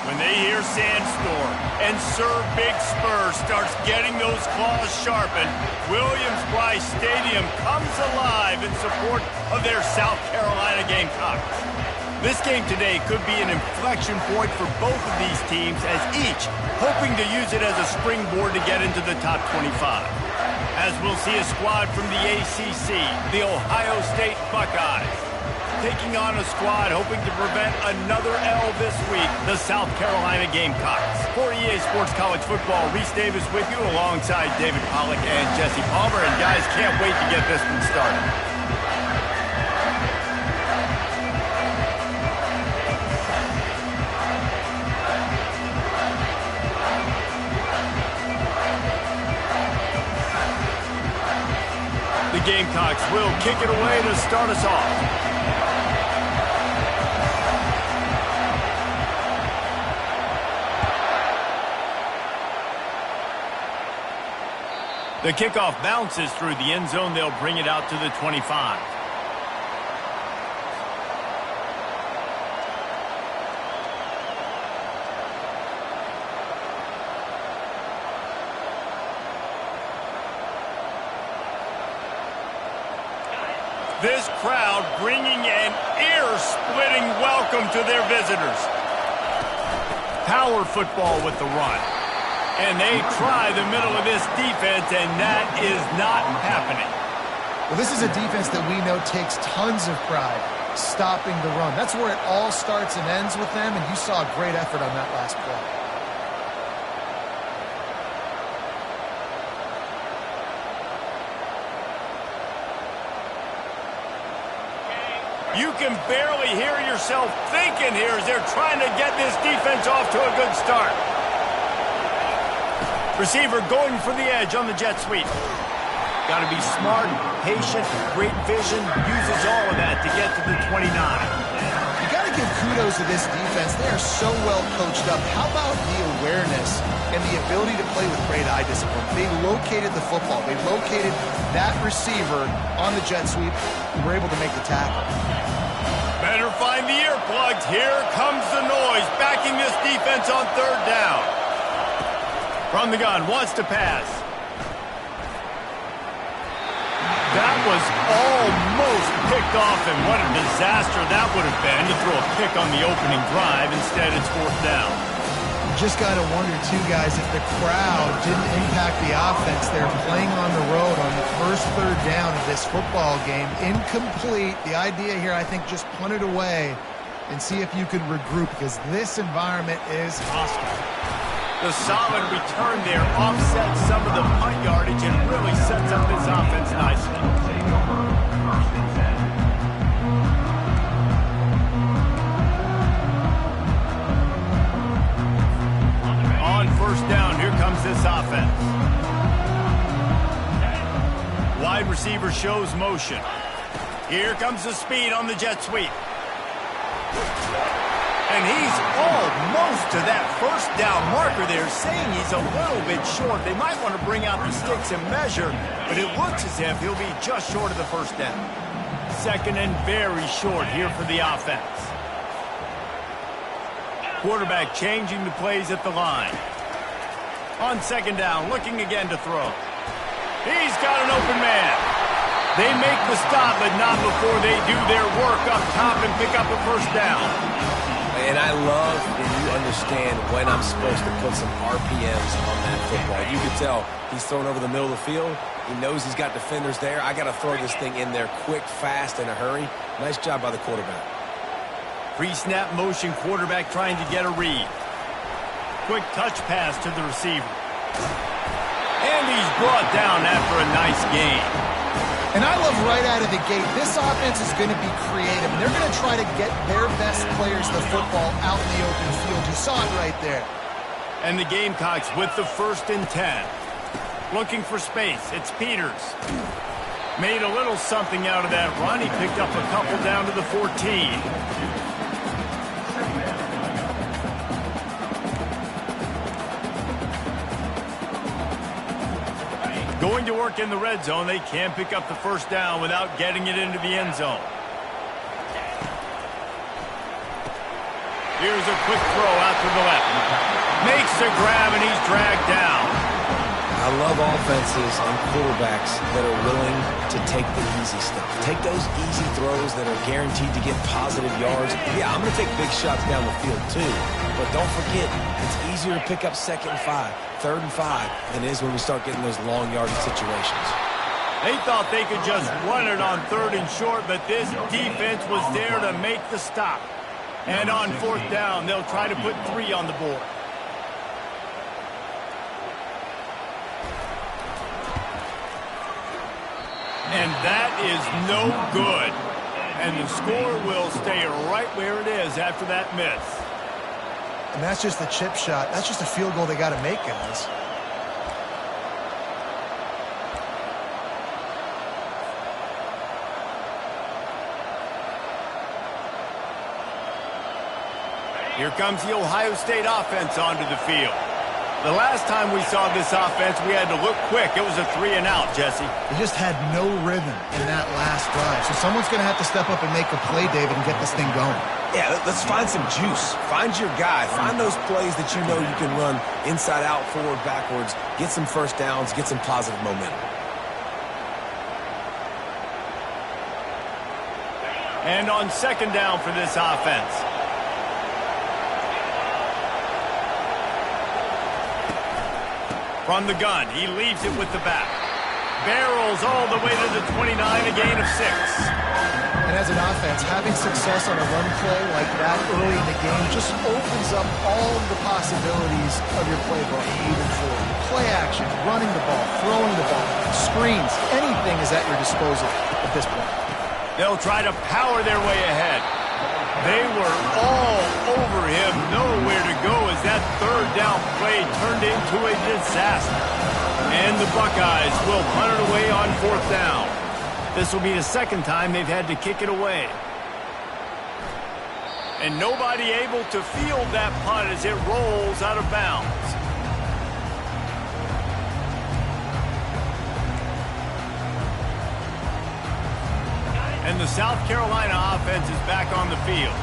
When they hear Sandstorm and Sir Big Spur starts getting those claws sharpened, Williams-Brice Stadium comes alive in support of their South Carolina Gamecocks. This game today could be an inflection point for both of these teams, as each hoping to use it as a springboard to get into the top 25. As we'll see a squad from the ACC, the Ohio State Buckeyes, taking on a squad hoping to prevent another L this week, the South Carolina Gamecocks. For EA Sports College Football, Reese Davis with you alongside David Pollack and Jesse Palmer. And guys, can't wait to get this one started. The Gamecocks will kick it away to start us off. The kickoff bounces through the end zone. They'll bring it out to the 25. This crowd bringing an ear-splitting welcome to their visitors. Power football with the run. And they try the middle of this defense, and that is not happening. Well, this is a defense that we know takes tons of pride stopping the run. That's where it all starts and ends with them, and you saw a great effort on that last play. You can barely hear yourself thinking here as they're trying to get this defense off to a good start. Receiver going for the edge on the jet sweep. Got to be smart, patient, great vision, uses all of that to get to the 29. You got to give kudos to this defense. They are so well coached up. How about the awareness and the ability to play with great eye discipline? They located the football. They located that receiver on the jet sweep and were able to make the tackle. Better find the earplugs. Here comes the noise, backing this defense on third down. From the gun, wants to pass. That was almost picked off, and what a disaster that would have been to throw a pick on the opening drive. Instead, it's fourth down. Just got to wonder, too, guys, if the crowd didn't impact the offense. They're playing on the road on the first third down of this football game. Incomplete. The idea here, I think, just punt it away and see if you can regroup, because this environment is hostile. The solid return there offsets some of the punt yardage and really sets up this offense nicely. On first down, here comes this offense. Wide receiver shows motion. Here comes the speed on the jet sweep. And he's almost to that first down marker there, saying he's a little bit short. They might want to bring out the sticks and measure, but it looks as if he'll be just short of the first down. Second and very short here for the offense. Quarterback changing the plays at the line. On second down, looking again to throw. He's got an open man. They make the stop, but not before they do their work up top and pick up a first down. And I love when you understand when I'm supposed to put some RPMs on that football. You can tell he's throwing over the middle of the field. He knows he's got defenders there. I got to throw this thing in there quick, fast, in a hurry. Nice job by the quarterback. Pre-snap motion, quarterback trying to get a read. Quick touch pass to the receiver. And he's brought down after a nice gain. And I love right out of the gate, this offense is going to be creative. They're going to try to get their best players the football out in the open field. You saw it right there. And the Gamecocks with the 1st and 10. Looking for space. It's Peters. Made a little something out of that run. He picked up a couple down to the 14. Going to work in the red zone. They can't pick up the first down without getting it into the end zone. Here's a quick throw out to the left. Makes a grab, and he's dragged down. I love offenses and quarterbacks that are willing to take the easy stuff. Take those easy throws that are guaranteed to get positive yards. Yeah, I'm going to take big shots down the field too. But don't forget, it's easier to pick up 2nd and 5, 3rd and 5 than it is when we start getting those long yardage situations. They thought they could just run it on 3rd and short, but this defense was there to make the stop. And on 4th down, they'll try to put 3 on the board. And that is no good. And the score will stay right where it is after that miss. And that's just a chip shot. That's just a field goal they got to make, guys. Here comes the Ohio State offense onto the field. The last time we saw this offense, we had to look quick. It was a 3 and out, Jesse. They just had no rhythm in that last drive. So someone's going to have to step up and make a play, David, and get this thing going. Yeah, let's find some juice. Find your guy. Find those plays that you know you can run inside out, forward, backwards. Get some first downs. Get some positive momentum. And on 2nd down for this offense. From the gun, he leaves it with the back. Barrels all the way to the 29, a gain of 6. And as an offense, having success on a run play like that early in the game just opens up all of the possibilities of your playbook moving forward. Play action, running the ball, throwing the ball, screens, anything is at your disposal at this point. They'll try to power their way ahead. They were all over him, nowhere to go as that 3rd down play turned into a disaster. And the Buckeyes will punt it away on 4th down. This will be the 2nd time they've had to kick it away. And nobody able to field that punt as it rolls out of bounds. And the South Carolina offense is back on the field.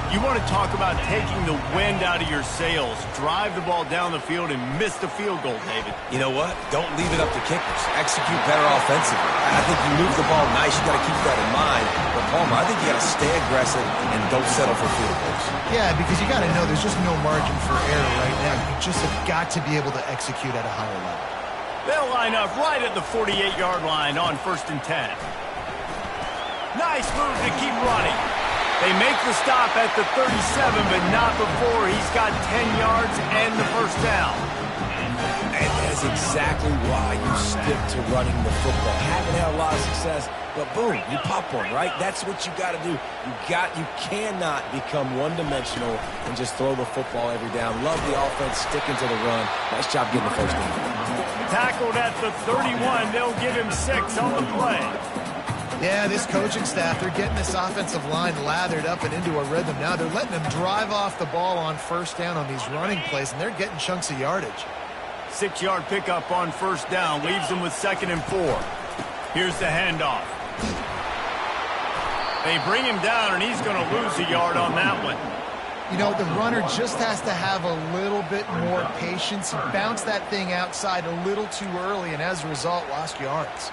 You want to talk about taking the wind out of your sails. Drive the ball down the field and miss the field goal, David. You know what? Don't leave it up to kickers. Execute better offensively. I think you move the ball nice. You got to keep that in mind. But, Palmer, I think you got to stay aggressive and don't settle for field goals. Yeah, because you got to know there's just no margin for error right now. You just have got to be able to execute at a higher level. They'll line up right at the 48-yard line on 1st and 10. Nice move to keep running. They make the stop at the 37, but not before he's got 10 yards and the 1st down. And that's exactly why you stick to running the football. Haven't had a lot of success, but boom, you pop one, right? That's what you got to do. You cannot become one-dimensional and just throw the football every down. Love the offense, sticking to the run. Nice job getting the 1st down. Tackled at the 31. They'll give him 6 on the play. Yeah, this coaching staff, they're getting this offensive line lathered up and into a rhythm. Now they're letting them drive off the ball on 1st down on these running plays, and they're getting chunks of yardage. 6-yard pickup on 1st down leaves them with 2nd and 4. Here's the handoff. They bring him down, and he's going to lose a yard on that one. You know, the runner just has to have a little bit more patience. He bounced that thing outside a little too early, and as a result, lost yards.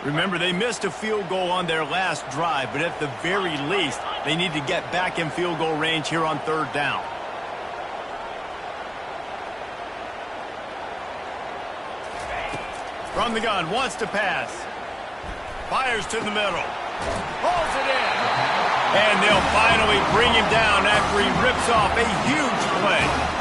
Remember, they missed a field goal on their last drive, but at the very least, they need to get back in field goal range here on 3rd down. From the gun, wants to pass. Fires to the middle. Pulls it in. And they'll finally bring him down after he rips off a huge play.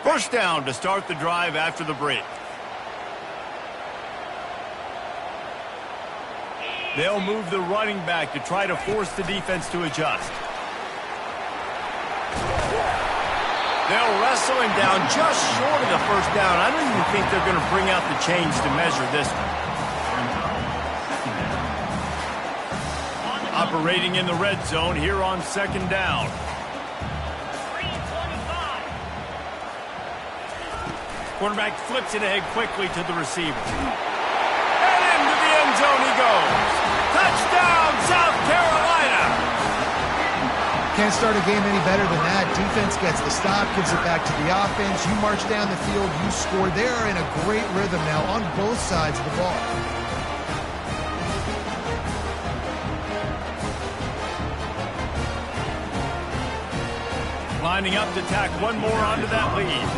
First down to start the drive after the break. They'll move the running back to try to force the defense to adjust. They'll wrestle him down just short of the first down. I don't even think they're going to bring out the chains to measure this one. Operating in the red zone here on second down. Quarterback flips it ahead quickly to the receiver. And into the end zone he goes. Touchdown, South Carolina! Can't start a game any better than that. Defense gets the stop, gives it back to the offense. You march down the field, you score. They are in a great rhythm now on both sides of the ball. Lining up to tack one more onto that lead.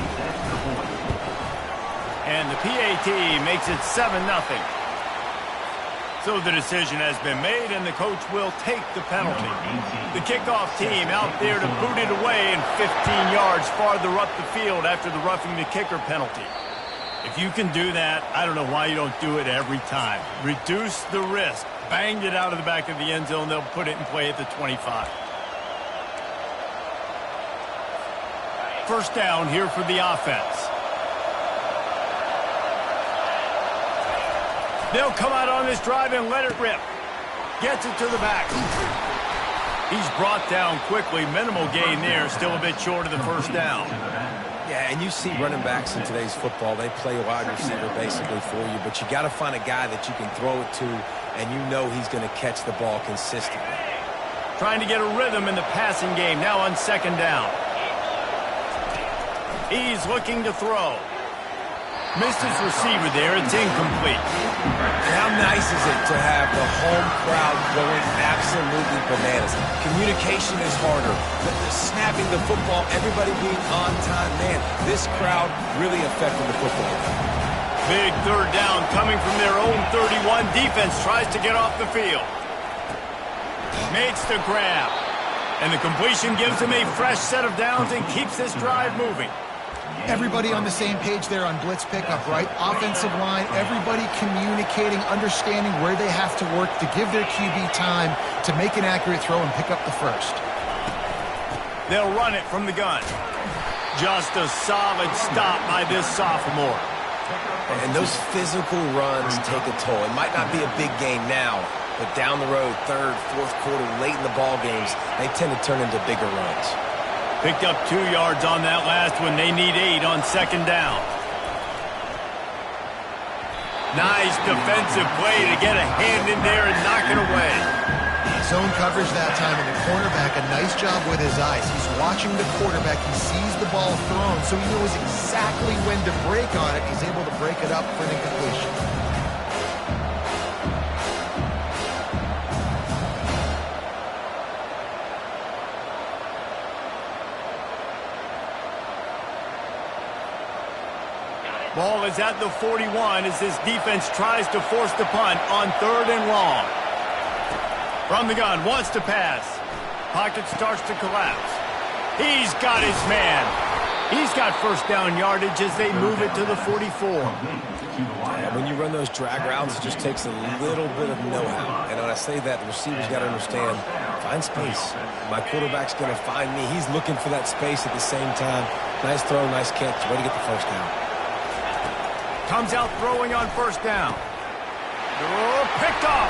And the PAT makes it 7-0. So the decision has been made, and the coach will take the penalty. The kickoff team out there to boot it away and 15 yards farther up the field after the roughing the kicker penalty. If you can do that, I don't know why you don't do it every time. Reduce the risk. Banged it out of the back of the end zone. They'll put it in play at the 25. First down here for the offense. They'll come out on this drive and let it rip. Gets it to the back. He's brought down quickly. Minimal gain there. Still a bit short of the first down. Yeah, and you see running backs in today's football. They play a wide receiver basically for you, but you got to find a guy that you can throw it to, and you know he's going to catch the ball consistently. Trying to get a rhythm in the passing game. Now on second down. He's looking to throw. Missed his receiver there. It's incomplete. And how nice is it to have the home crowd going absolutely bananas? Communication is harder. The snapping the football, everybody being on time. Man, this crowd really affecting the football. Big third down coming from their own 31. Defense tries to get off the field. Makes the grab. And the completion gives him a fresh set of downs and keeps this drive moving. Everybody on the same page there on blitz pickup, right? Offensive line, everybody communicating, understanding where they have to work to give their QB time to make an accurate throw and pick up the first. They'll run it from the gun. Just a solid stop by this sophomore. And those physical runs take a toll. It might not be a big game now, but down the road, third, fourth quarter, late in the ball games, they tend to turn into bigger runs. Picked up 2 yards on that last one. They need 8 on second down. Nice defensive play to get a hand in there and knock it away. Zone coverage that time, and the cornerback, a nice job with his eyes. He's watching the quarterback. He sees the ball thrown, so he knows exactly when to break on it. He's able to break it up for an incompletion. Ball is at the 41 as this defense tries to force the punt on third and long. From the gun, wants to pass. Pocket starts to collapse. He's got his man. He's got first down yardage as they move it to the 44. Yeah, when you run those drag routes, it just takes a little bit of know-how. And when I say that, the receiver's got to understand, find space. My quarterback's going to find me. He's looking for that space at the same time. Nice throw, nice catch. Way to get the first down. Comes out throwing on first down. Oh, picked off.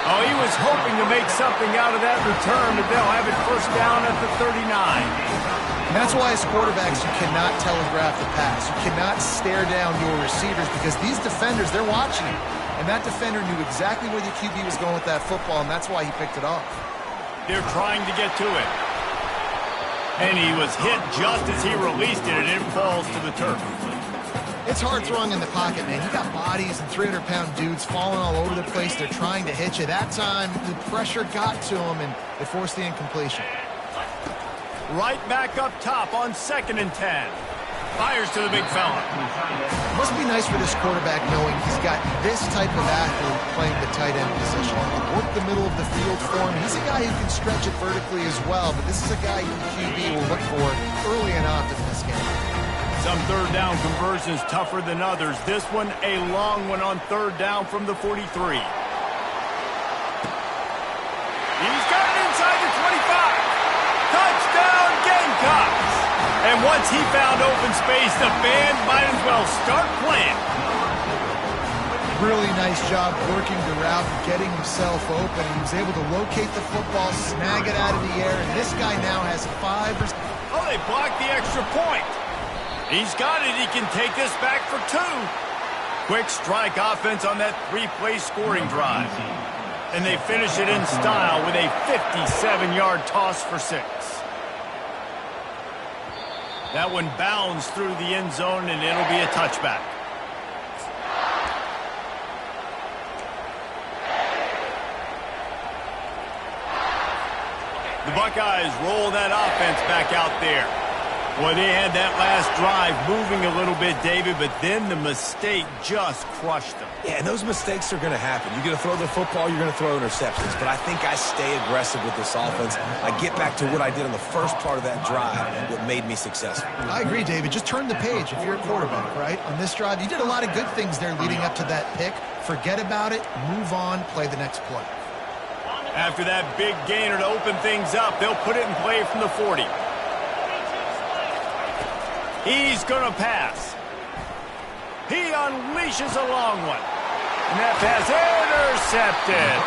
Oh, he was hoping to make something out of that return, but they'll have it first down at the 39. And that's why as quarterbacks, you cannot telegraph the pass. You cannot stare down your receivers because these defenders, they're watching you. And that defender knew exactly where the QB was going with that football, and that's why he picked it off. They're trying to get to it. And he was hit just as he released it, and it falls to the turf. It's hard throwing in the pocket, man. You got bodies and 300-pound dudes falling all over the place. They're trying to hit you. That time, the pressure got to him, and they forced the incompletion. Right back up top on second and 10. Fires to the big fella. Must be nice for this quarterback knowing he's got this type of athlete playing the tight end position. He can work the middle of the field for him. He's a guy who can stretch it vertically as well, but this is a guy who QB will look for early and often in this game. Some third down conversions tougher than others. This one a long one on third down from the 43. He's got it inside the 25. Touchdown Gamecocks! And once he found open space, the band might as well start playing. Really nice job working the route and getting himself open. He was able to locate the football, snag it out of the air, and this guy now has 5 or... Oh, they blocked the extra point. He's got it. He can take this back for 2. Quick strike offense on that 3-play scoring drive. And they finish it in style with a 57-yard toss for 6. That one bounds through the end zone, and it'll be a touchback. The Buckeyes roll that offense back out there. Boy, they had that last drive moving a little bit, David, but then the mistake just crushed them. Yeah, and those mistakes are going to happen. You're going to throw the football, you're going to throw interceptions. But I think I stay aggressive with this offense. I get back to what I did on the first part of that drive that made me successful. I agree, David. Just turn the page if you're a quarterback, right? On this drive, you did a lot of good things there leading up to that pick. Forget about it, move on, play the next play. After that big gainer to open things up, they'll put it in play from the 40. He's going to pass. He unleashes a long one. And that pass intercepted.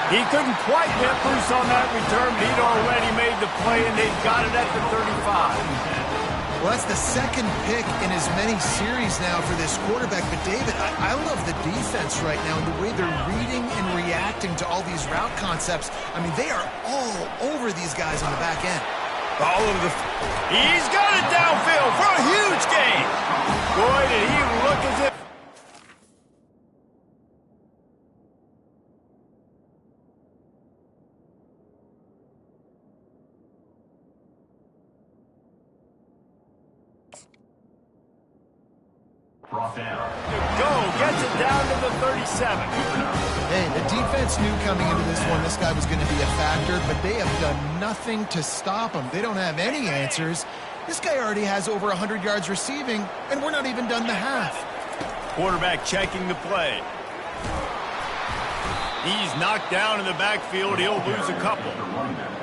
He couldn't quite get loose on that return, but he'd already made the play, and they've got it at the 35. Well, that's the second pick in as many series now for this quarterback. But, David, I love the defense right now and the way they're reading and reacting to all these route concepts. I mean, they are all over these guys on the back end. All over the... He's got it downfield for a huge gain. Boy, did he look as if... Gets it down to the 37. Hey, the defense knew coming into this one this guy was going to be a factor, but they have done nothing to stop him. They don't have any answers. This guy already has over 100 yards receiving, and we're not even done the half. Quarterback checking the play. He's knocked down in the backfield. He'll lose a couple.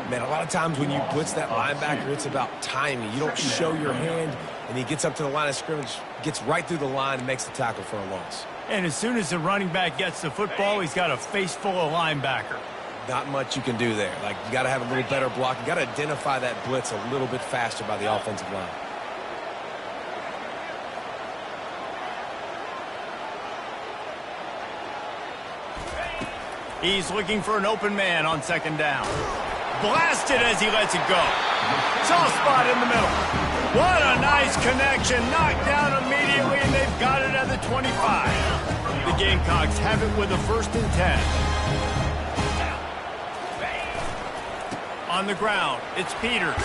Man, a lot of times when you blitz that linebacker, it's about timing. You don't show your hand, and he gets up to the line of scrimmage, gets right through the line, and makes the tackle for a loss. And as soon as the running back gets the football, he's got a face full of linebacker. Not much you can do there. Like, you got to have a little better block. You got to identify that blitz a little bit faster by the offensive line. He's looking for an open man on second down. Blasted as he lets it go. Soft spot in the middle. What a nice connection. Knocked down immediately, and they've got it at the 25. The Gamecocks have it with a 1st and 10. On the ground, it's Peters.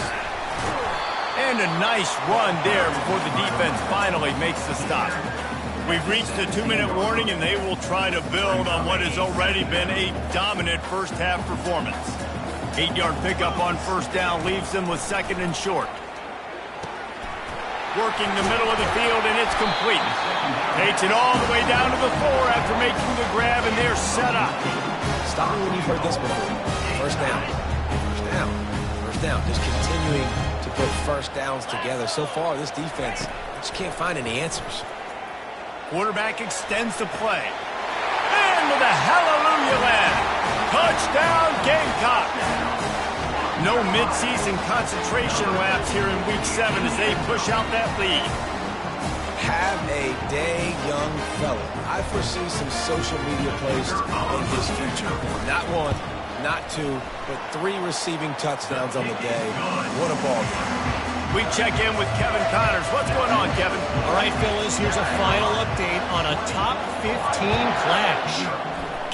And a nice run there before the defense finally makes the stop. We've reached the 2-minute warning, and they will try to build on what has already been a dominant first-half performance. 8-yard pickup on first down leaves them with 2nd and short. Working the middle of the field, and it's complete. Takes it all the way down to the 4 after making the grab, and they're set up. Stop me when you've heard this before. First down. First down. First down. Just continuing to put first downs together. So far, this defense just can't find any answers. Quarterback extends the play. And with a hallelujah land. Touchdown Gamecocks. No midseason concentration laps here in Week 7 as they push out that lead. Have a day, young fella. I foresee some social media plays in his future. Not 1, not 2, but 3 receiving touchdowns on the day. What a ball game. We check in with Kevin Connors. What's going on, Kevin? All right, fellas, here's a final update on a top 15 clash.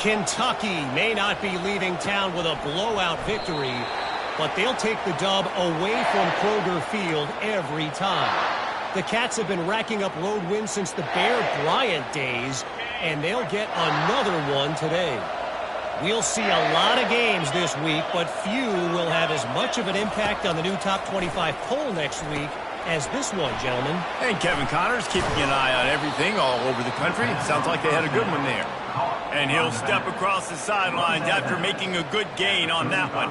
Kentucky may not be leaving town with a blowout victory, but they'll take the dub away from Kroger Field every time. The Cats have been racking up road wins since the Bear Bryant days, and they'll get another one today. We'll see a lot of games this week, but few will have as much of an impact on the new top 25 poll next week as this one, gentlemen. And Kevin Connors keeping an eye on everything all over the country. Sounds like they had a good one there. And he'll step across the sidelines after making a good gain on that one.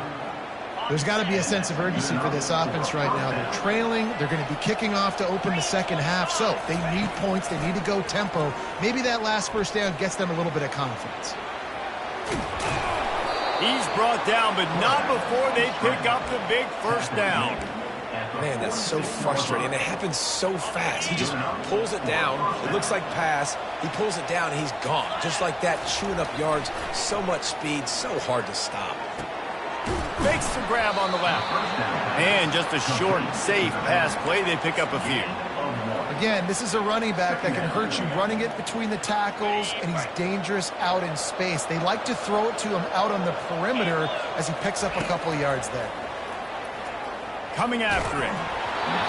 There's got to be a sense of urgency for this offense right now. They're trailing. They're going to be kicking off to open the second half. So they need points. They need to go tempo. Maybe that last first down gets them a little bit of confidence. He's brought down, but not before they pick up the big first down. Man, that's so frustrating. And it happens so fast. He just pulls it down. It looks like pass. He pulls it down, and he's gone. Just like that, chewing up yards. So much speed, so hard to stop. Makes the grab on the left. And just a short, safe pass play. They pick up a few. Again, this is a running back that can hurt you running it between the tackles, and he's dangerous out in space. They like to throw it to him out on the perimeter as he picks up a couple of yards there. Coming after it.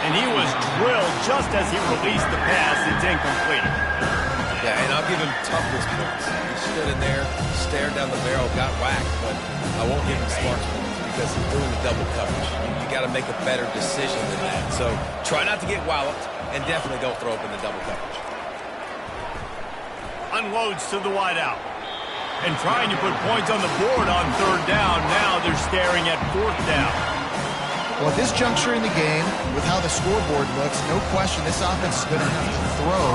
And he was drilled just as he released the pass. It's incomplete. Yeah, and I'll give him toughness points. He stood in there, stared down the barrel, got whacked, but I won't give him smarts points because he's doing the double coverage. You got to make a better decision than that. So try not to get walloped, and definitely don't throw up in the double coverage. Unloads to the wideout. And trying to put points on the board on third down. Now they're staring at fourth down. Well, at this juncture in the game, with how the scoreboard looks, no question this offense is going to have to throw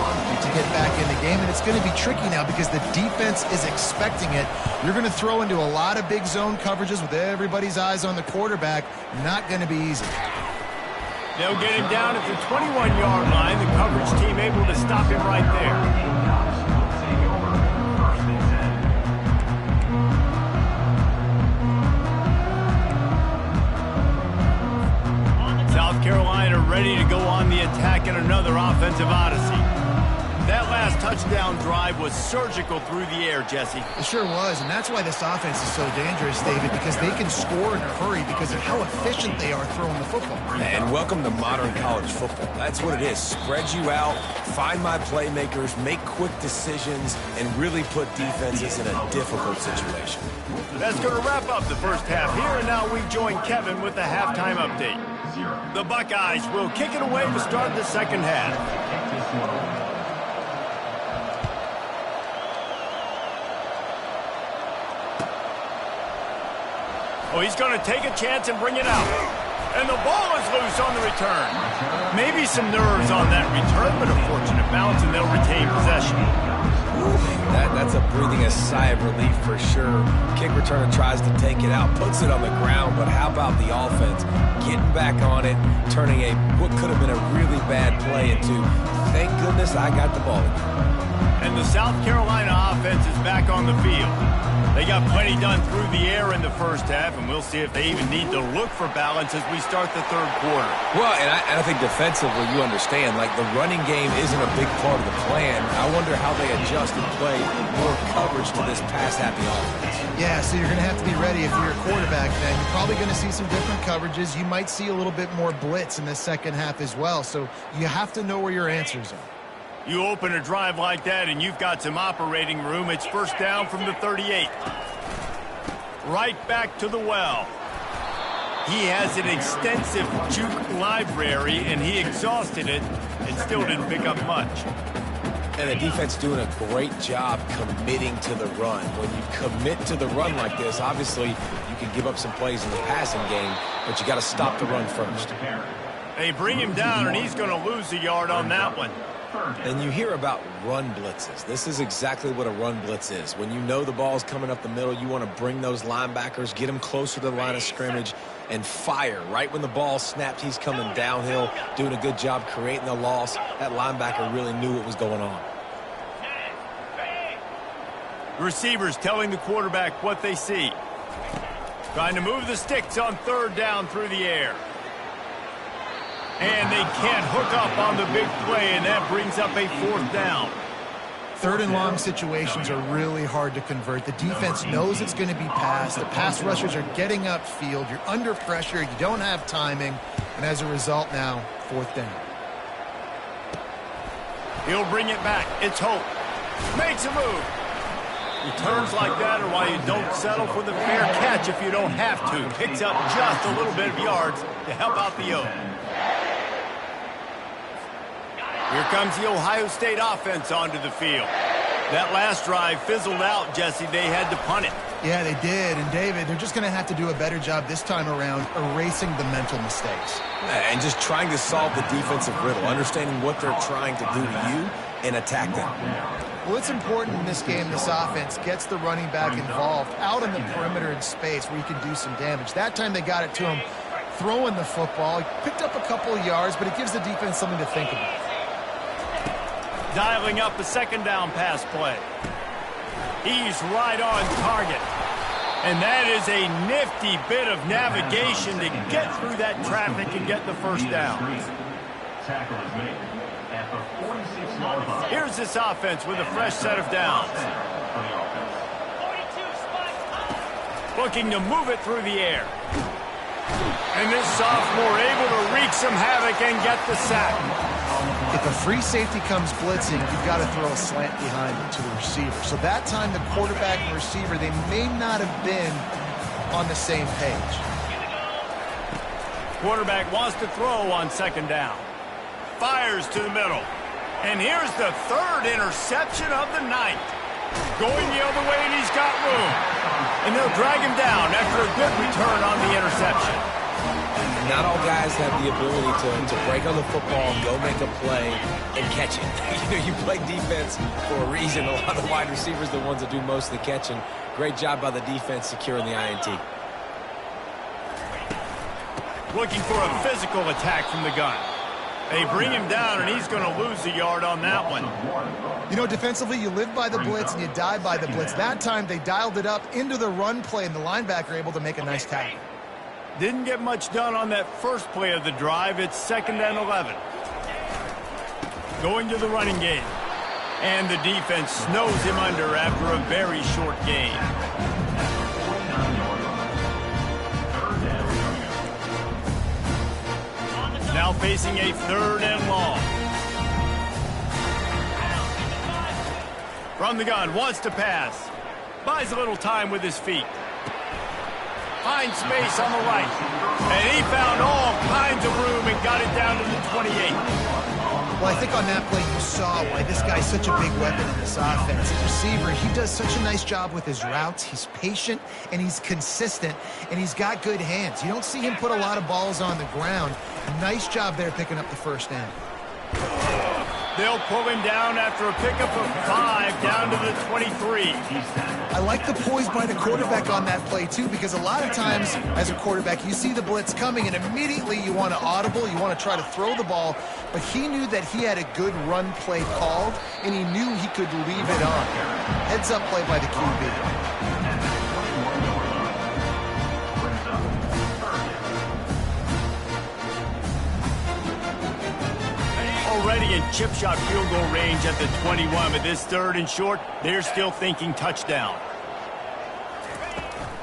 to get back in the game, and it's going to be tricky now because the defense is expecting it. You're going to throw into a lot of big zone coverages with everybody's eyes on the quarterback. Not going to be easy. They'll get him down at the 21-yard line. The coverage team able to stop him right there. South Carolina ready to go on the attack in another offensive odyssey. That last touchdown drive was surgical through the air, Jesse. It sure was, and that's why this offense is so dangerous, David, because they can score in a hurry because of how efficient they are throwing the football. And welcome to modern college football. That's what it is. Spread you out, find my playmakers, make quick decisions, and really put defenses in a difficult situation. That's going to wrap up the first half here, and now we join Kevin with the halftime update. The Buckeyes will kick it away to start the second half. Oh, he's going to take a chance and bring it out. And the ball is loose on the return. Maybe some nerves on that return, but a fortunate bounce, and they'll retain possession. That's a breathing a sigh of relief for sure. Kick returner tries to take it out, puts it on the ground, but how about the offense getting back on it, turning what could have been a really bad play into, thank goodness I got the ball again. And the South Carolina offense is back on the field. They got plenty done through the air in the first half, and we'll see if they even need to look for balance as we start the third quarter. Well, and I think defensively, you understand, like the running game isn't a big part of the plan. I wonder how they adjust and play more coverage to this pass-happy offense. Yeah, so you're going to have to be ready if you're a quarterback then. You're probably going to see some different coverages. You might see a little bit more blitz in the second half as well, so you have to know where your answers are. You open a drive like that and you've got some operating room. It's first down from the 38. Right back to the well. He has an extensive juke library and he exhausted it and still didn't pick up much. And the defense doing a great job committing to the run. When you commit to the run like this, obviously you can give up some plays in the passing game, but you got to stop the run first. They bring him down and he's going to lose a yard on that one. And you hear about run blitzes. This is exactly what a run blitz is. When you know the ball's coming up the middle, you want to bring those linebackers, get them closer to the line of scrimmage, and fire. Right when the ball snapped, he's coming downhill, doing a good job creating the loss. That linebacker really knew what was going on. Receivers telling the quarterback what they see. Trying to move the sticks on third down through the air. And they can't hook up on the big play, and that brings up a fourth down. Third and long situations are really hard to convert. The defense knows it's going to be passed. The pass rushers are getting upfield. You're under pressure. You don't have timing. And as a result now, fourth down. He'll bring it back. It's Hope. Makes a move. Returns like that are why you don't settle for the fair catch if you don't have to. Picks up just a little bit of yards to help out the Oak. Here comes the Ohio State offense onto the field. That last drive fizzled out, Jesse. They had to punt it. Yeah, they did. And, David, they're just going to have to do a better job this time around erasing the mental mistakes. And just trying to solve the defensive riddle, understanding what they're trying to do to you and attack them. Well, it's important in this game this offense gets the running back involved out on the perimeter in space where he can do some damage. That time they got it to him throwing the football. He picked up a couple of yards, but it gives the defense something to think about. Dialing up a second down pass play. He's right on target. And that is a nifty bit of navigation to get through that traffic and get the first down. Tackle is made at the 46-yard line. Here's this offense with a fresh set of downs. Looking to move it through the air. And this sophomore able to wreak some havoc and get the sack. If a free safety comes blitzing, you've got to throw a slant behind it to the receiver. So that time the quarterback and receiver, they may not have been on the same page. Quarterback wants to throw on second down. Fires to the middle. And here's the third interception of the night. Going the other way, and he's got room. And they'll drag him down after a good return on the interception. Not all guys have the ability to break on the football, go make a play, and catch it. You play defense for a reason. A lot of the wide receivers are the ones that do most of the catching. Great job by the defense securing the INT. Looking for a physical attack from the gun. They bring him down, and he's going to lose a yard on that one. You know, defensively, you live by the blitz and you die by the blitz. That time, they dialed it up into the run play, and the linebacker able to make a nice tackle. Didn't get much done on that first play of the drive. It's 2nd and 11. Going to the running game. And the defense snows him under after a very short gain. Now facing a 3rd and long. From the gun, wants to pass. Buys a little time with his feet. Finds space on the right. And he found all kinds of room and got it down to the 28. Well, I think on that play you saw why this guy's such a big weapon in this offense. As a receiver, he does such a nice job with his routes. He's patient, and he's consistent, and he's got good hands. You don't see him put a lot of balls on the ground. Nice job there picking up the first down. They'll pull him down after a pickup of 5 down to the 23. I like the poise by the quarterback on that play, too, because a lot of times as a quarterback, you see the blitz coming, and immediately you want to audible, you want to try to throw the ball, but he knew that he had a good run play called, and he knew he could leave it on. Heads-up play by the QB. Already in chip shot field goal range at the 21, but this 3rd and short, they're still thinking touchdown.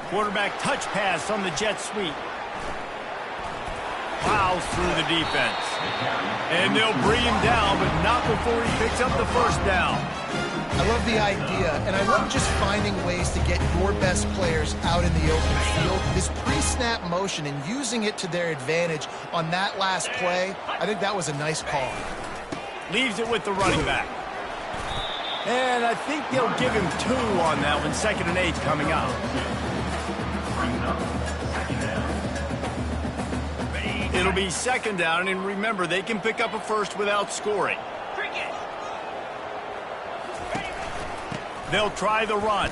Quarterback touch pass on the jet sweep. Plows through the defense. And they'll bring him down, but not before he picks up the first down. I love the idea, and I love just finding ways to get your best players out in the open field. This pre-snap motion and using it to their advantage on that last play, I think that was a nice call. Leaves it with the running back. And I think they'll give him 2 on that one. 2nd and 8 coming up. It'll be 2nd down, and remember, they can pick up a first without scoring. They'll try the run.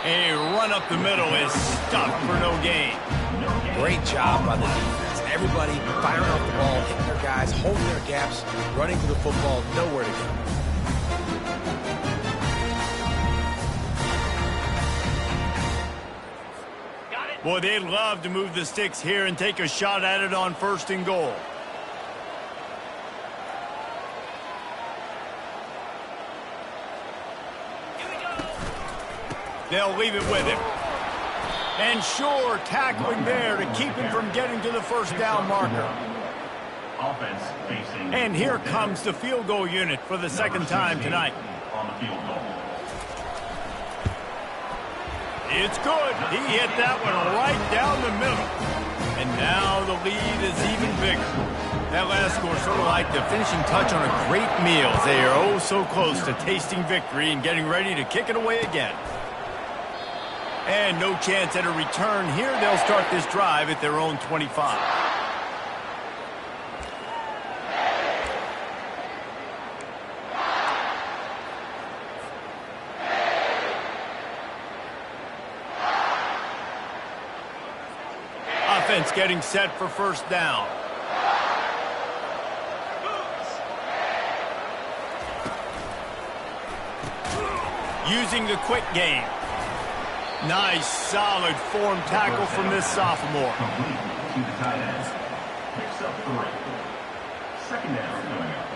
A run up the middle is stuck for no gain. Great job by the defense. Everybody firing off the ball, hitting their guys, holding their gaps, running to the football, nowhere to go. Boy, they'd love to move the sticks here and take a shot at it on 1st and goal. They'll leave it with him. And sure, tackling there to keep him from getting to the first down marker. And here comes the field goal unit for the 2nd time tonight. It's good. He hit that one right down the middle. And now the lead is even bigger. That last score sort of like the finishing touch on a great meal. They are oh so close to tasting victory and getting ready to kick it away again. And no chance at a return here. They'll start this drive at their own 25. Offense getting set for first down. Using the quick game. Nice, solid form tackle from this sophomore. Complete to the tight ends. Picks up 3. Second down coming up.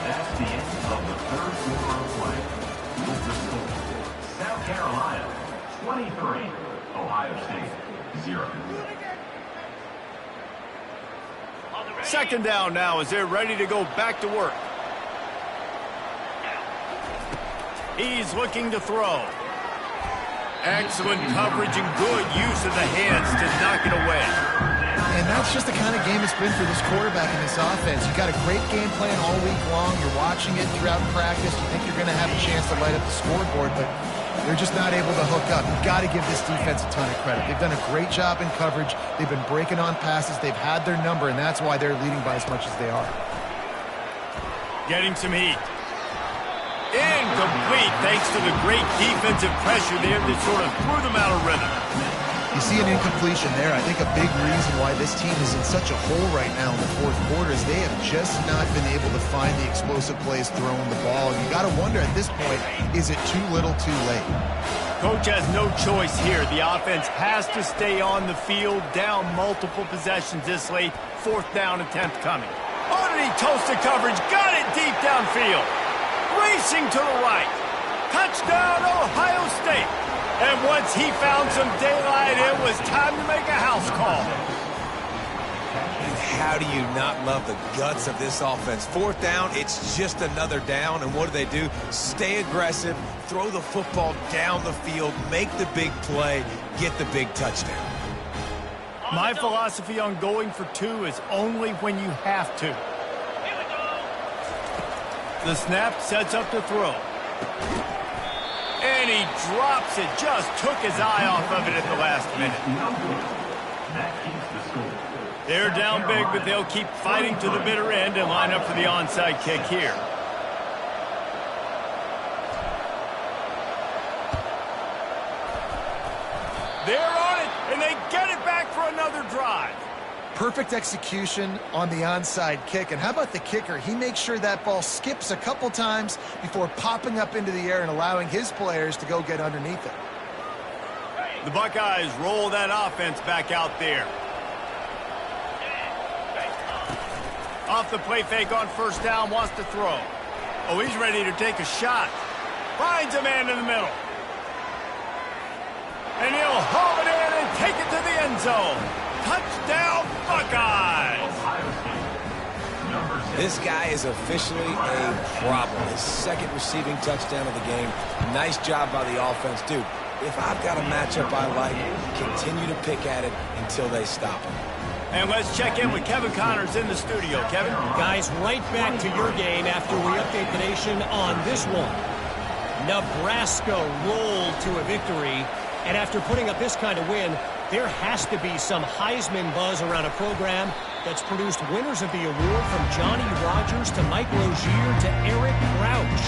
That's the end of the third quarter of play. With the score, South Carolina 23, Ohio State 0. Second down now as they're ready to go back to work. He's looking to throw. Excellent coverage and good use of the hands to knock it away. And that's just the kind of game it's been for this quarterback in this offense. You've got a great game plan all week long. You're watching it throughout practice. You think you're going to have a chance to light up the scoreboard, but they're just not able to hook up. You've got to give this defense a ton of credit. They've done a great job in coverage. They've been breaking on passes. They've had their number, and that's why they're leading by as much as they are. Getting some heat. Incomplete thanks to the great defensive pressure there that sort of threw them out of rhythm. You see an incompletion there. I think a big reason why this team is in such a hole right now in the fourth quarter is they have just not been able to find the explosive plays throwing the ball. And you got to wonder at this point, is it too little too late? Coach has no choice here. The offense has to stay on the field, down multiple possessions this late. Fourth down attempt coming. Underneath toasted coverage, got it deep downfield. Racing to the right. Touchdown, Ohio State. And once he found some daylight, it was time to make a house call. And how do you not love the guts of this offense? Fourth down, it's just another down. And what do? Stay aggressive, throw the football down the field, make the big play, get the big touchdown. My philosophy on going for 2 is only when you have to. The snap sets up to throw. And he drops it. Just took his eye off of it at the last minute. That keeps the score. They're down big, but they'll keep fighting to the bitter end and line up for the onside kick here. They're on it, and they get it back for another drive. Perfect execution on the onside kick. And how about the kicker? He makes sure that ball skips a couple times before popping up into the air and allowing his players to go get underneath it. The Buckeyes roll that offense back out there. Off the play fake on first down, wants to throw. Oh, he's ready to take a shot. Finds a man in the middle. And he'll haul it in and take it to the end zone. Touchdown, Buckeyes! This guy is officially a problem. His second receiving touchdown of the game. Nice job by the offense. Dude, if I've got a matchup I like, continue to pick at it until they stop him. And let's check in with Kevin Connors in the studio. Kevin? Guys, right back to your game after we update the nation on this one. Nebraska rolled to a victory, and after putting up this kind of win, there has to be some Heisman buzz around a program that's produced winners of the award from Johnny Rodgers to Mike Rozier to Eric Crouch.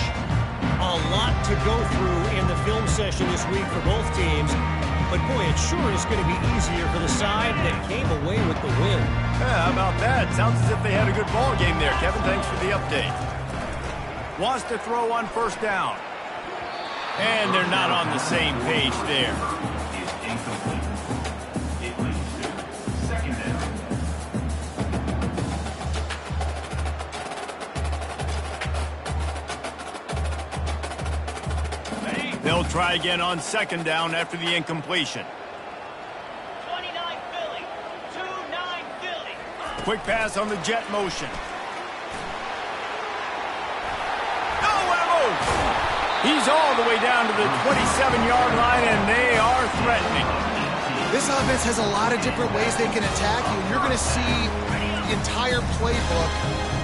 A lot to go through in the film session this week for both teams. But, boy, it sure is going to be easier for the side that came away with the win. Yeah, how about that? Sounds as if they had a good ball game there. Kevin, thanks for the update. Wants to throw on first down. And they're not on the same page there. Is incomplete. It leads to second down. They'll try again on second down after the incompletion. 29 Philly. 2-9 Philly. Quick pass on the jet motion. Oh, what a move! He's all the way down to the 27-yard line, and they are threatening. This offense has a lot of different ways they can attack you. You're going to see the entire playbook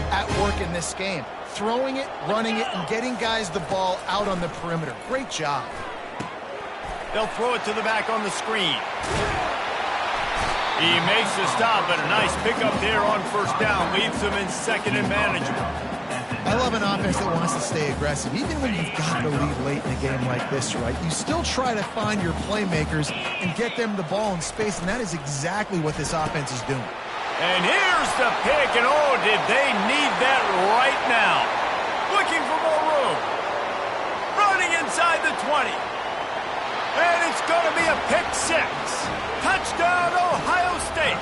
at work in this game. Throwing it, running it, and getting guys the ball out on the perimeter. Great job. They'll throw it to the back on the screen. He makes the stop, but a nice pickup there on first down. Leaves them in second and manageable. I love an offense that wants to stay aggressive. Even when you've got the lead late in a game like this, right, you still try to find your playmakers and get them the ball in space, and that is exactly what this offense is doing. And here's the pick, and oh, did they need that right now. Looking for more room. Running inside the 20. And it's going to be a pick six. Touchdown, Ohio State.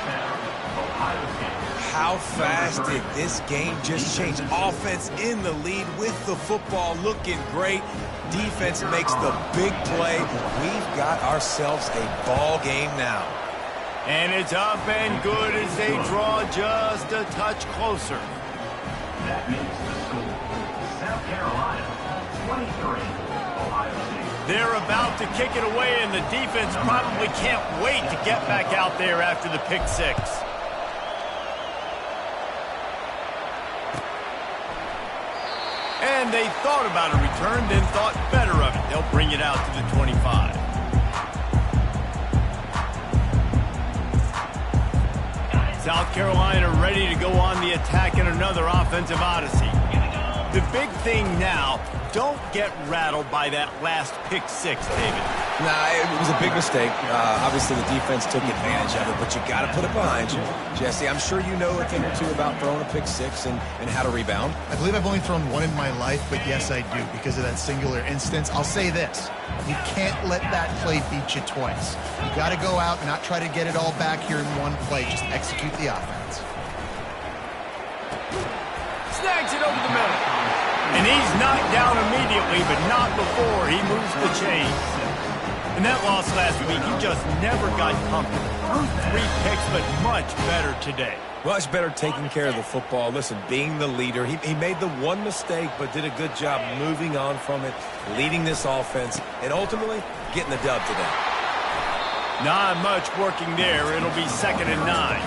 How fast did this game just change? Offense in the lead with the football, looking great. Defense makes the big play. We've got ourselves a ball game now. And it's up and good as they draw just a touch closer. That makes the score South Carolina 23, Ohio State. They're about to kick it away, and the defense probably can't wait to get back out there after the pick six. And they thought about a return, then thought better of it. They'll bring it out to the 25. South Carolina ready to go on the attack in another offensive odyssey. The big thing now, don't get rattled by that last pick six, David. Nah, it was a big mistake. Obviously, the defense took advantage of it, but you got to put it behind you. Jesse, I'm sure you know a thing or two about throwing a pick six and how to rebound. I believe I've only thrown one in my life, but yes, I do because of that singular instance. I'll say this. You can't let that play beat you twice. You got to go out and not try to get it all back here in one play. Just execute the offense. Snags it over the middle. And he's knocked down immediately, but not before he moves the chains. In that loss last week, he just never got comfortable. Threw 3 picks, but much better today. Much better taking care of the football. Listen, being the leader, he made the one mistake, but did a good job moving on from it, leading this offense, and ultimately getting the dub today. Not much working there. It'll be 2nd and 9.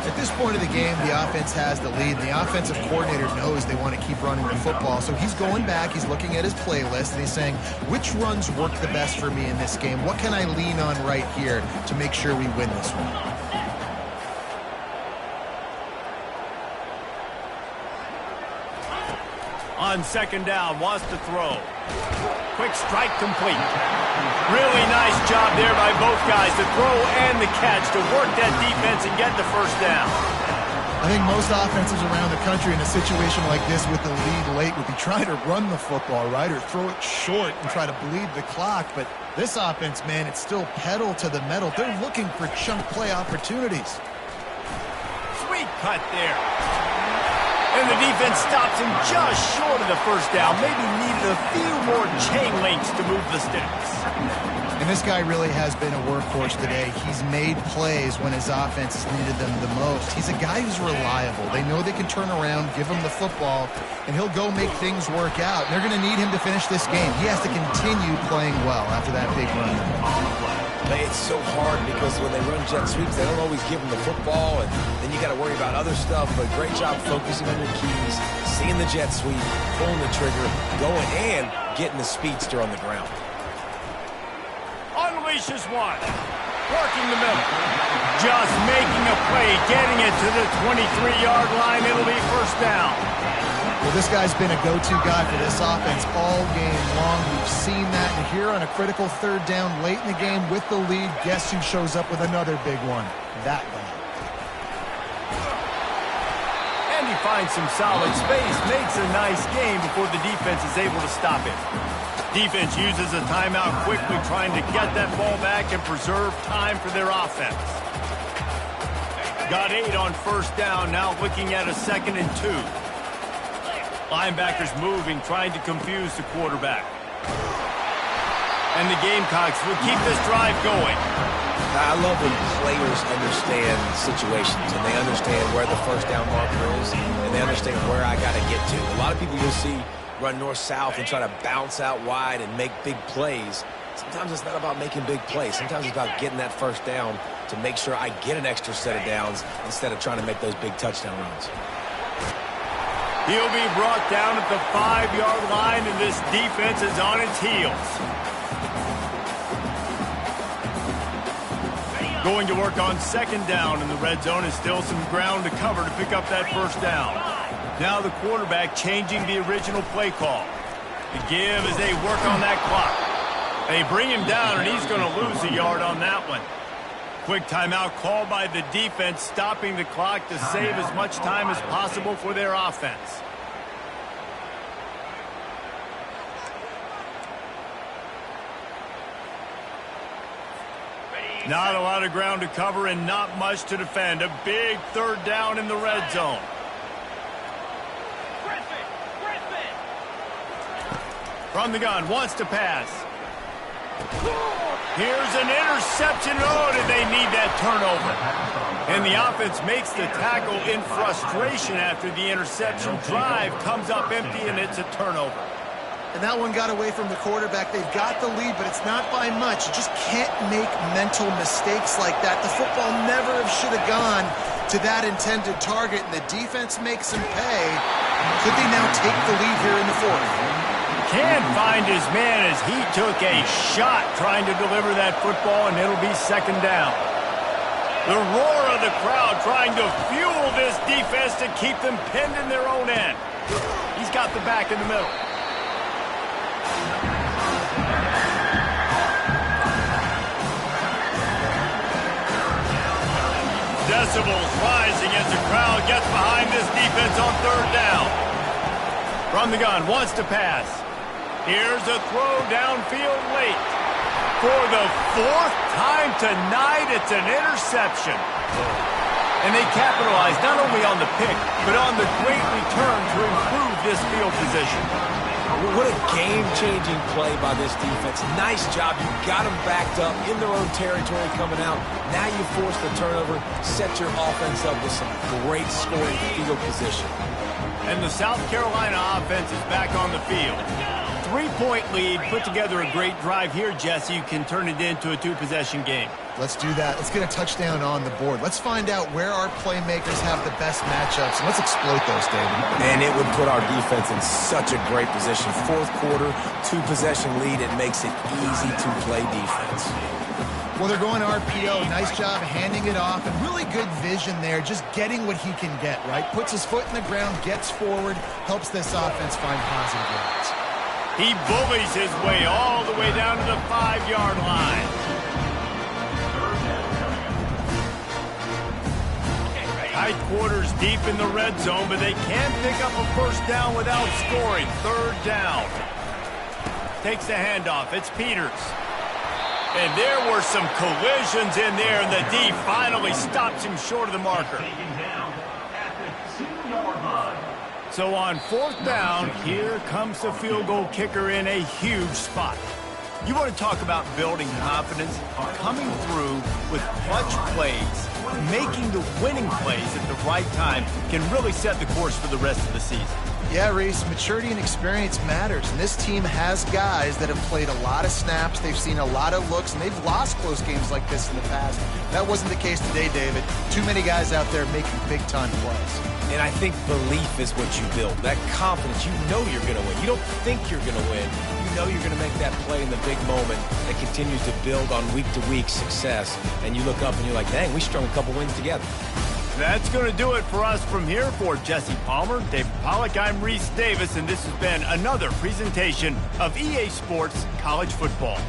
At this point of the game, the offense has the lead. The offensive coordinator knows they want to keep running the football. So he's going back, he's looking at his playlist, and he's saying, which runs work the best for me in this game? What can I lean on right here to make sure we win this one? On 2nd down, wants to throw. Quick strike complete. Really nice job there by both guys, the throw and the catch, to work that defense and get the first down. I think most offenses around the country in a situation like this with the lead late would be trying to run the football, right, or throw it short and try to bleed the clock. But this offense, man, it's still pedal to the metal. They're looking for chunk play opportunities. Sweet cut there. And the defense stops him just short of the first down. Maybe needed a few more chain links to move the sticks. And this guy really has been a workhorse today. He's made plays when his offense has needed them the most. He's a guy who's reliable. They know they can turn around, give him the football, and he'll go make things work out. And they're going to need him to finish this game. He has to continue playing well after that big run. It's so hard because when they run jet sweeps, they don't always give them the football, and then you got to worry about other stuff. But great job focusing on your keys, seeing the jet sweep, pulling the trigger, going and getting the speedster on the ground. Unleashes one. Working the middle. Just making a play, getting it to the 23-yard line. It'll be first down. Well, this guy's been a go-to guy for this offense all game long. We've seen that. And here on a critical 3rd down late in the game with the lead, guess who shows up with another big one? That guy. And he finds some solid space, makes a nice game before the defense is able to stop it. Defense uses a timeout quickly, trying to get that ball back and preserve time for their offense. Got 8 on first down, now looking at a 2nd and 2. Linebackers moving, trying to confuse the quarterback. And the Gamecocks will keep this drive going. I love when players understand situations and they understand where the first down marker is and they understand where I got to get to. A lot of people you'll see run north-south and try to bounce out wide and make big plays. Sometimes it's not about making big plays. Sometimes it's about getting that first down to make sure I get an extra set of downs instead of trying to make those big touchdown runs. He'll be brought down at the 5-yard line, and this defense is on its heels. Going to work on second down in the red zone, and still some ground to cover to pick up that first down. Now the quarterback changing the original play call. The give as they work on that clock. They bring him down, and he's going to lose a yard on that one. Quick timeout called by the defense, stopping the clock to save as much time as possible for their offense. Not a lot of ground to cover and not much to defend. A big third down in the red zone. From the gun, wants to pass. Here's an interception. Oh, did they need that turnover? And the offense makes the tackle in frustration after the interception. Drive comes up empty, and it's a turnover. And that one got away from the quarterback. They've got the lead, but it's not by much. You just can't make mental mistakes like that. The football never should have gone to that intended target, and the defense makes them pay. Could they now take the lead here in the fourth? Can't find his man as he took a shot trying to deliver that football, and it'll be second down. The roar of the crowd trying to fuel this defense to keep them pinned in their own end. He's got the back in the middle. Decibels rising as the crowd gets behind this defense on third down. From the gun, wants to pass. Here's a throw downfield late. For the fourth time tonight, it's an interception. And they capitalize not only on the pick, but on the great return to improve this field position. What a game-changing play by this defense. Nice job. You got them backed up in their own territory coming out. Now you force the turnover, set your offense up with some great scoring field position. And the South Carolina offense is back on the field. 3-point lead, put together a great drive here, Jesse. You can turn it into a 2-possession game. Let's do that. Let's get a touchdown on the board. Let's find out where our playmakers have the best matchups, and let's exploit those, David. And it would put our defense in such a great position. Fourth quarter, 2-possession lead. It makes it easy to play defense. Well, they're going RPO. Nice job handing it off, and really good vision there, just getting what he can get, right? Puts his foot in the ground, gets forward, helps this offense find positive yards. He bullies his way all the way down to the 5-yard line. Tight quarters deep in the red zone, but they can't pick up a first down without scoring. Third down. Takes the handoff. It's Peters. And there were some collisions in there, and the D finally stops him short of the marker. So on fourth down, here comes the field goal kicker in a huge spot. You want to talk about building confidence? Coming through with clutch plays, making the winning plays at the right time can really set the course for the rest of the season. Yeah, Reese, maturity and experience matters, and this team has guys that have played a lot of snaps, they've seen a lot of looks, and they've lost close games like this in the past. That wasn't the case today, David. Too many guys out there making big-time plays. And I think belief is what you build. That confidence, you know you're going to win. You don't think you're going to win. You know you're going to make that play in the big moment that continues to build on week-to-week success. And you look up and you're like, dang, we strung a couple wins together. That's going to do it for us from here. For Jesse Palmer, David Pollack, I'm Reese Davis, and this has been another presentation of EA Sports College Football.